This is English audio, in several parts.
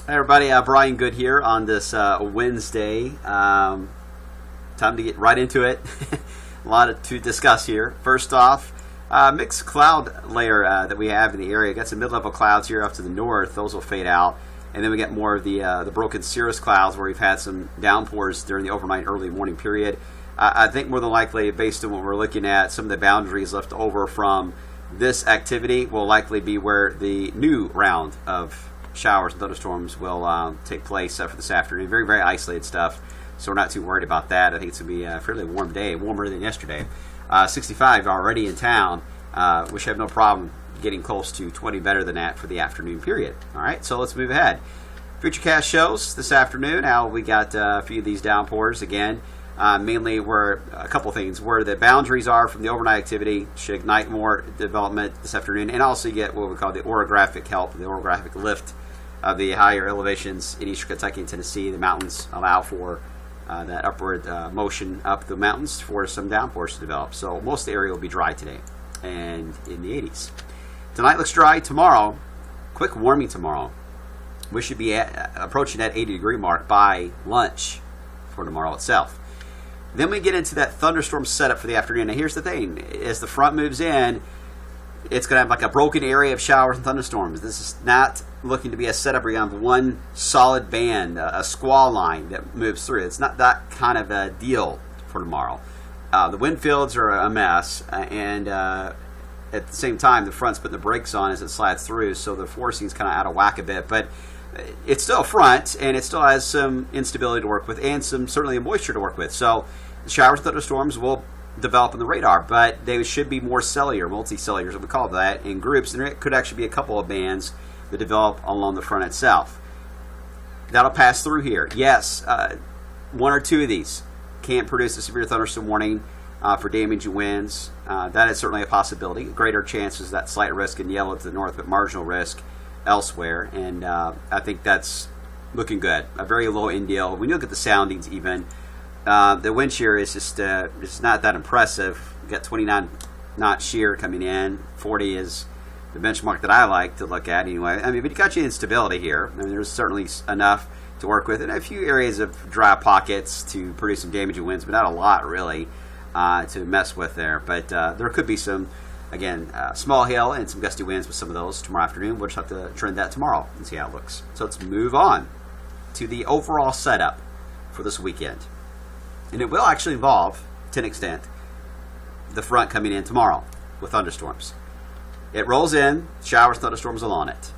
Hey everybody, Brian Good here on this Wednesday. Time to get right into it. A lot to discuss here. First off, mixed cloud layer that we have in the area. Got some mid-level clouds here up to the north. Those will fade out. And then we get more of the broken cirrus clouds where we've had some downpours during the overnight early morning period. I think more than likely, based on what we're looking at, some of the boundaries left over from this activity will likely be where the new round of showers and thunderstorms will take place for this afternoon. Very, very isolated stuff, so we're not too worried about that. I think it's going to be a fairly warm day, warmer than yesterday. 65 already in town. We should have no problem getting close to 20 better than that for the afternoon period. All right, so let's move ahead. Futurecast shows this afternoon. Now we got a few of these downpours again. Mainly where a couple things, where the boundaries are from the overnight activity should ignite more development this afternoon, and also get what we call the orographic help, the orographic lift of the higher elevations in eastern Kentucky and Tennessee. The mountains allow for that upward motion up the mountains for some downpours to develop. So most of the area will be dry today and in the 80s. Tonight looks dry. Tomorrow, quick warming tomorrow. We should be approaching that 80-degree mark by lunch for tomorrow itself. Then we get into that thunderstorm setup for the afternoon. Now here's the thing. As the front moves in, it's going to have like a broken area of showers and thunderstorms. This is not looking to be a setup where you have one solid band, a squall line that moves through. It's not that kind of a deal for tomorrow. The wind fields are a mess, and at the same time, the front's putting the brakes on as it slides through, so the forcing's kind of out of whack a bit. But it's still a front, and it still has some instability to work with and some certainly moisture to work with. So the showers and thunderstorms will develop on the radar, but they should be more cellular, multicellular, as we call that, in groups. And there could actually be a couple of bands that develop along the front itself. That'll pass through here. Yes, one or two of these can't produce a severe thunderstorm warning for damaging winds. That is certainly a possibility. Greater chances that slight risk in yellow to the north, but marginal risk elsewhere, and I think that's looking good. A very low end deal. When you look at the soundings, even the wind shear is just not that impressive. We got 29 knot shear coming in. 40 is the benchmark that I like to look at anyway. I mean, but you got your instability here. I mean, there's certainly enough to work with, and a few areas of dry pockets to produce some damaging winds, but not a lot really to mess with there. But there could be some. Again, small hail and some gusty winds with some of those tomorrow afternoon. We'll just have to trend that tomorrow and see how it looks. So let's move on to the overall setup for this weekend. And it will actually involve, to an extent, the front coming in tomorrow with thunderstorms. It rolls in, showers, thunderstorms along it.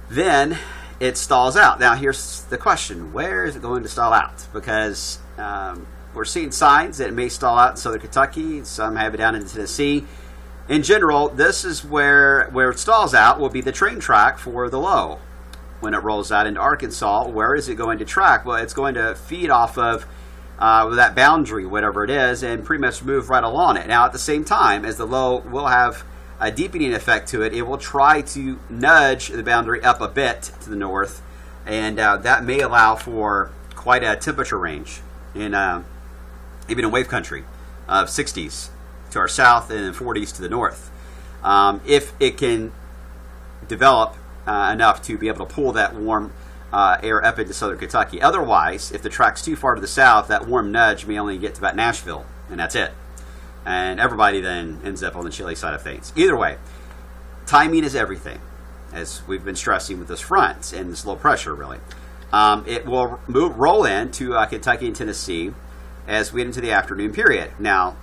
Then it stalls out. Now here's the question. Where is it going to stall out? Because we're seeing signs that it may stall out in southern Kentucky. Some have it down in Tennessee. In general, this is where it stalls out will be the train track for the low. When it rolls out into Arkansas, where is it going to track? Well, it's going to feed off of that boundary, whatever it is, and pretty much move right along it. Now, at the same time, as the low will have a deepening effect to it, it will try to nudge the boundary up a bit to the north, and that may allow for quite a temperature range in even in wave country of 60s to our south and 40s to the north. If it can develop enough to be able to pull that warm air up into southern Kentucky. Otherwise, if the track's too far to the south, that warm nudge may only get to about Nashville, and that's it. And everybody then ends up on the chilly side of things. Either way, timing is everything, as we've been stressing with this front and this low pressure, really. It will roll into Kentucky and Tennessee as we get into the afternoon period. Now,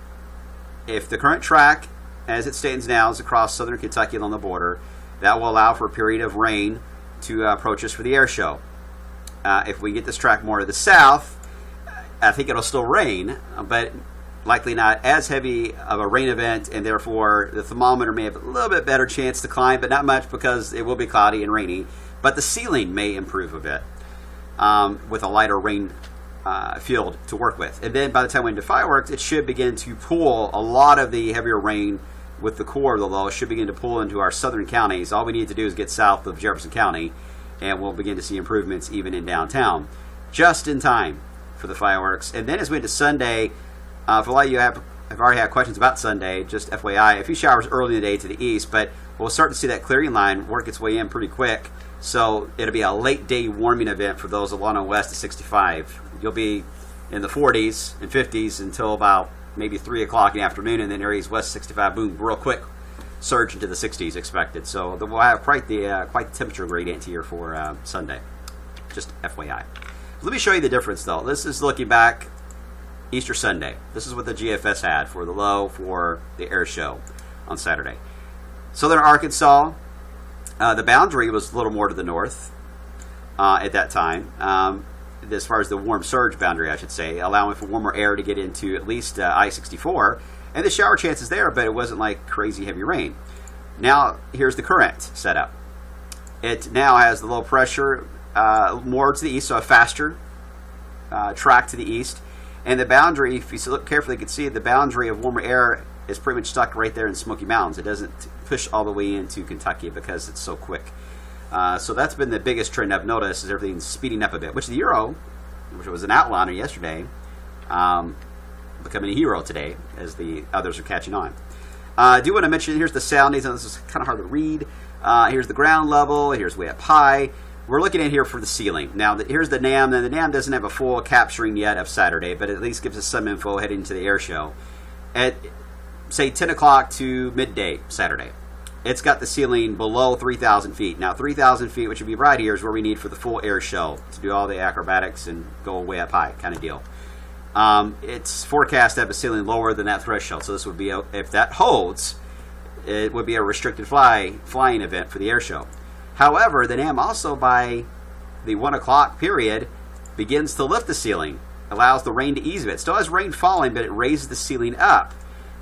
if the current track, as it stands now, is across southern Kentucky along the border, that will allow for a period of rain to approach us for the air show. If we get this track more to the south, I think it'll still rain, but likely not as heavy of a rain event, and therefore the thermometer may have a little bit better chance to climb, but not much because it will be cloudy and rainy. But the ceiling may improve a bit with a lighter rain field to work with. And then by the time we get into fireworks, it should begin to pull a lot of the heavier rain with the core of the low, should begin to pull into our southern counties. All we need to do is get south of Jefferson County, and we'll begin to see improvements even in downtown, just in time for the fireworks. And then as we get to Sunday, for a lot of you have already had questions about Sunday, just FYI, a few showers early in the day to the east, but we'll start to see that clearing line work its way in pretty quick So it'll be a late day warming event for those along on west at 65. You'll be in the 40s and 50s until about maybe 3 o'clock in the afternoon, and then areas west 65, boom, real quick surge into the 60s expected. So we'll have quite the temperature gradient here for Sunday. Just FYI. Let me show you the difference, though. This is looking back Easter Sunday. This is what the GFS had for the low for the air show on Saturday. Southern Arkansas, the boundary was a little more to the north at that time. As far as the warm surge boundary, I should say, allowing for warmer air to get into at least I-64. And the shower chances there, but it wasn't like crazy heavy rain. Now, here's the current setup. It now has the low pressure more to the east, so a faster track to the east. And the boundary, if you look carefully, you can see the boundary of warmer air is pretty much stuck right there in Smoky Mountains. It doesn't push all the way into Kentucky because it's so quick. So that's been the biggest trend I've noticed, is everything's speeding up a bit, which the Euro, which was an outliner yesterday, becoming a hero today as the others are catching on. I do want to mention, here's the soundings, and this is kind of hard to read. Here's the ground level, here's way up high. We're looking at here for the ceiling. Now, here's the NAM, and the NAM doesn't have a full capturing yet of Saturday, but at least gives us some info heading to the air show. At, say, 10 o'clock to midday Saturday, it's got the ceiling below 3,000 feet. Now, 3,000 feet, which would be right here, is where we need for the full air show to do all the acrobatics and go way up high kind of deal. It's forecast to have a ceiling lower than that threshold, so this would be, if that holds, it would be a restricted flying event for the air show. However, the NAM also, by the 1 o'clock period, begins to lift the ceiling, allows the rain to ease a bit. Still has rain falling, but it raises the ceiling up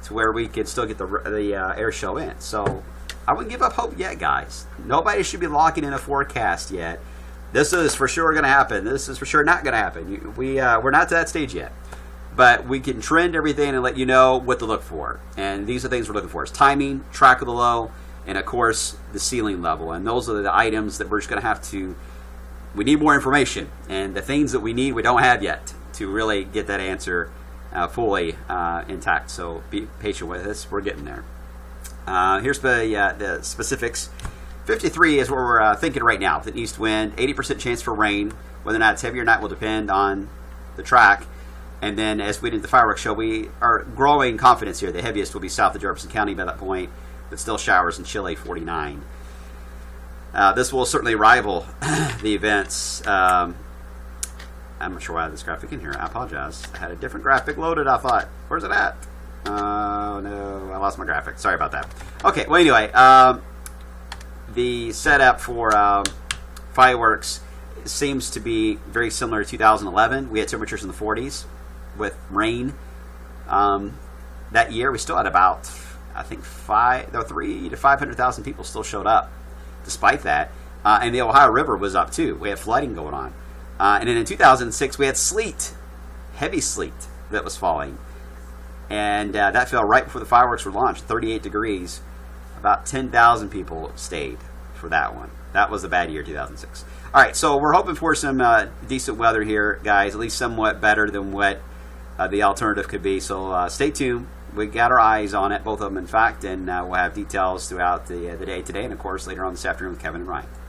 to where we can still get the air show in. So I wouldn't give up hope yet, guys. Nobody should be locking in a forecast yet. This is for sure going to happen. This is for sure not going to happen. We're not to that stage yet. But we can trend everything and let you know what to look for. And these are the things we're looking for. It's timing, track of the low, and of course the ceiling level. And those are the items that we're just going to have to, we need more information. And the things that we need we don't have yet to really get that answer fully intact. So be patient with us. We're getting there. Here's the specifics. 53 is what we're thinking right now. The east wind, 80% chance for rain. Whether or not it's heavy or not will depend on the track. And then as we did the fireworks show, we are growing confidence here. The heaviest will be south of Jefferson County by that point, but still showers in Chile, 49. This will certainly rival the events. I'm not sure why I have this graphic in here. I apologize. I had a different graphic loaded, I thought. Where's it at? Oh, no. I lost my graphic. Sorry about that. Okay, well, anyway, the setup for fireworks seems to be very similar to 2011. We had temperatures in the 40s with rain. That year, we still had about, I think, 300,000 to 500,000 people still showed up despite that. And the Ohio River was up, too. We had flooding going on. And then in 2006, we had sleet, heavy sleet that was falling. And that fell right before the fireworks were launched, 38 degrees. About 10,000 people stayed for that one. That was the bad year, 2006. All right, so we're hoping for some decent weather here, guys, at least somewhat better than what the alternative could be. So stay tuned. We got our eyes on it, both of them, in fact, and we'll have details throughout the day today and, of course, later on this afternoon with Kevin and Ryan.